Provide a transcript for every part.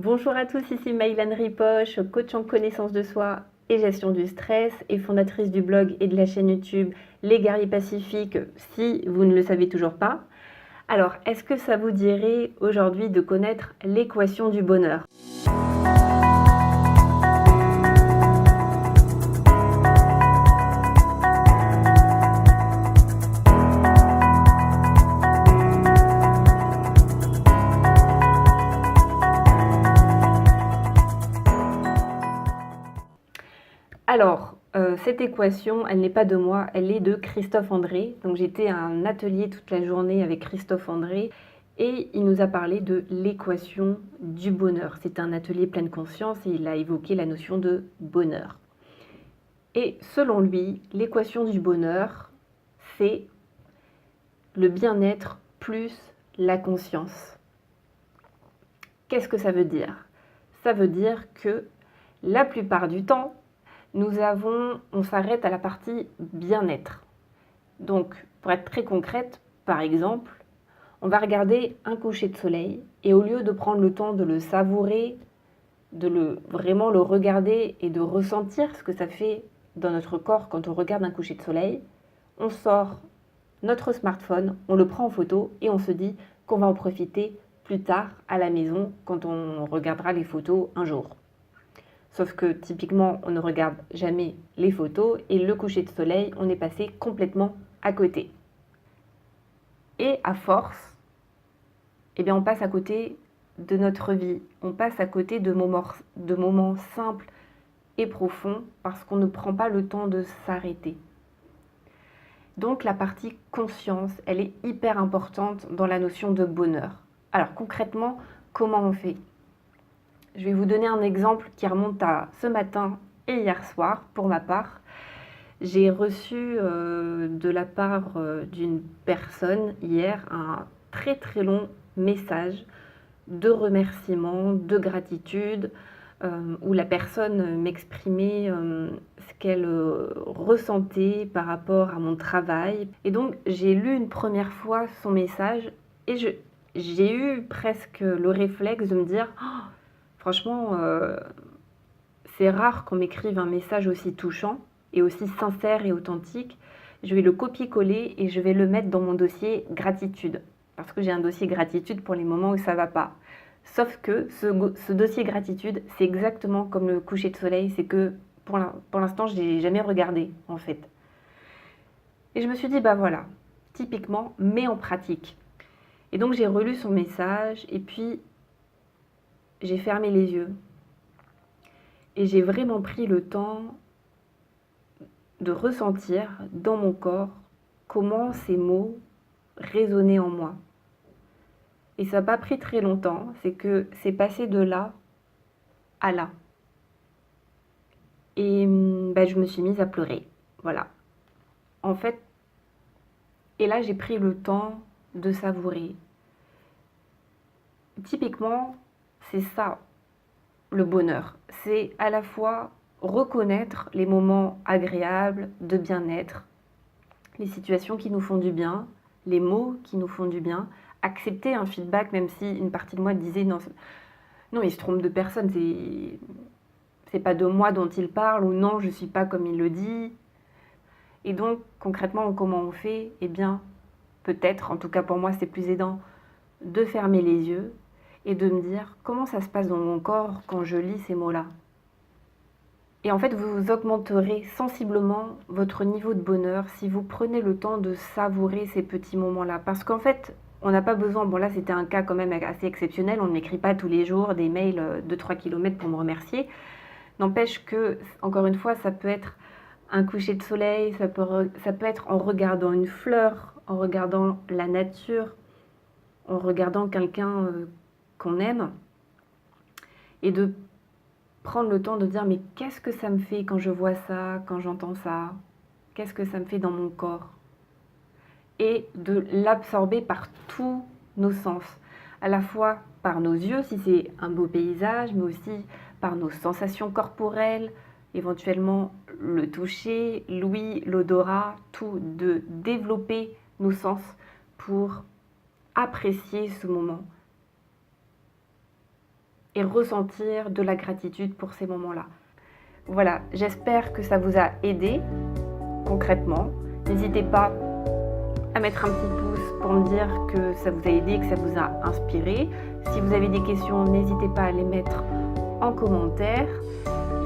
Bonjour à tous, ici Maïlan Ripoche, coach en connaissance de soi et gestion du stress et fondatrice du blog et de la chaîne YouTube Les Guerriers Pacifiques, si vous ne le savez toujours pas. Alors, est-ce que ça vous dirait aujourd'hui de connaître l'équation du bonheur ? Alors, cette équation, elle n'est pas de moi, elle est de Christophe André. Donc j'étais à un atelier toute la journée avec Christophe André et il nous a parlé de l'équation du bonheur. C'est un atelier pleine conscience et il a évoqué la notion de bonheur. Et selon lui, l'équation du bonheur, c'est le bien-être plus la conscience. Qu'est-ce que ça veut dire ? Ça veut dire que la plupart du temps, on s'arrête à la partie bien-être. Donc, pour être très concrète, par exemple, on va regarder un coucher de soleil et au lieu de prendre le temps de le savourer, vraiment le regarder et de ressentir ce que ça fait dans notre corps quand on regarde un coucher de soleil, on sort notre smartphone, on le prend en photo et on se dit qu'on va en profiter plus tard à la maison quand on regardera les photos un jour. Sauf que typiquement, on ne regarde jamais les photos et le coucher de soleil, on est passé complètement à côté. Et à force, on passe à côté de notre vie. On passe à côté de moments simples et profonds parce qu'on ne prend pas le temps de s'arrêter. Donc la partie conscience, elle est hyper importante dans la notion de bonheur. Alors concrètement, comment on fait ? Je vais vous donner un exemple qui remonte à ce matin et hier soir, pour ma part. J'ai reçu de la part d'une personne hier un très très long message de remerciement, de gratitude, où la personne m'exprimait ce qu'elle ressentait par rapport à mon travail. Et donc j'ai lu une première fois son message et j'ai eu presque le réflexe de me dire oh, franchement, c'est rare qu'on m'écrive un message aussi touchant et aussi sincère et authentique. Je vais le copier-coller et je vais le mettre dans mon dossier gratitude. Parce que j'ai un dossier gratitude pour les moments où ça ne va pas. Sauf que ce dossier gratitude, c'est exactement comme le coucher de soleil. C'est que pour l'instant, je ne l'ai jamais regardé en fait. Et je me suis dit, bah voilà, typiquement, mets en pratique. Et donc j'ai relu son message et puis j'ai fermé les yeux et j'ai vraiment pris le temps de ressentir dans mon corps comment ces mots résonnaient en moi. Et ça n'a pas pris très longtemps, c'est que c'est passé de là à là. Et je me suis mise à pleurer, voilà. En fait, et là j'ai pris le temps de savourer. Typiquement, c'est ça, le bonheur. C'est à la fois reconnaître les moments agréables de bien-être, les situations qui nous font du bien, les mots qui nous font du bien, accepter un feedback même si une partie de moi disait non, il se trompe de personne, c'est pas de moi dont il parle ou non, je suis pas comme il le dit. Et donc concrètement, comment on fait ? Eh bien, peut-être, en tout cas pour moi c'est plus aidant, de fermer les yeux et de me dire comment ça se passe dans mon corps quand je lis ces mots-là. Et en fait, vous augmenterez sensiblement votre niveau de bonheur si vous prenez le temps de savourer ces petits moments-là. Parce qu'en fait, on n'a pas besoin, bon là c'était un cas quand même assez exceptionnel, on ne m'écrit pas tous les jours des mails de 3 km pour me remercier. N'empêche que, encore une fois, ça peut être un coucher de soleil, ça peut être en regardant une fleur, en regardant la nature, en regardant quelqu'un qu'on aime, et de prendre le temps de dire mais qu'est-ce que ça me fait quand je vois ça, quand j'entends ça, qu'est-ce que ça me fait dans mon corps, et de l'absorber par tous nos sens, à la fois par nos yeux si c'est un beau paysage, mais aussi par nos sensations corporelles, éventuellement le toucher, l'ouïe, l'odorat, tout, de développer nos sens pour apprécier ce moment. et ressentir de la gratitude pour ces moments-là. Voilà, j'espère que ça vous a aidé concrètement. N'hésitez pas à mettre un petit pouce pour me dire que ça vous a aidé, que ça vous a inspiré. Si vous avez des questions, n'hésitez pas à les mettre en commentaire.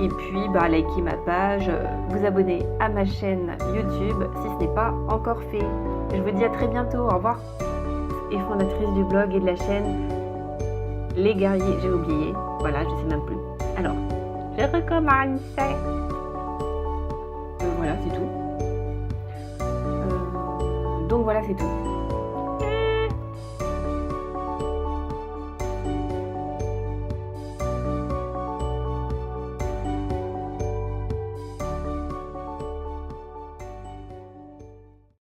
Et puis, likez ma page, vous abonner à ma chaîne YouTube si ce n'est pas encore fait. Je vous dis à très bientôt, au revoir. Et fondatrice du blog et de la chaîne Les Guerriers, j'ai oublié, voilà, je sais même plus. Alors, je recommence. Voilà, c'est tout. Donc voilà, c'est tout.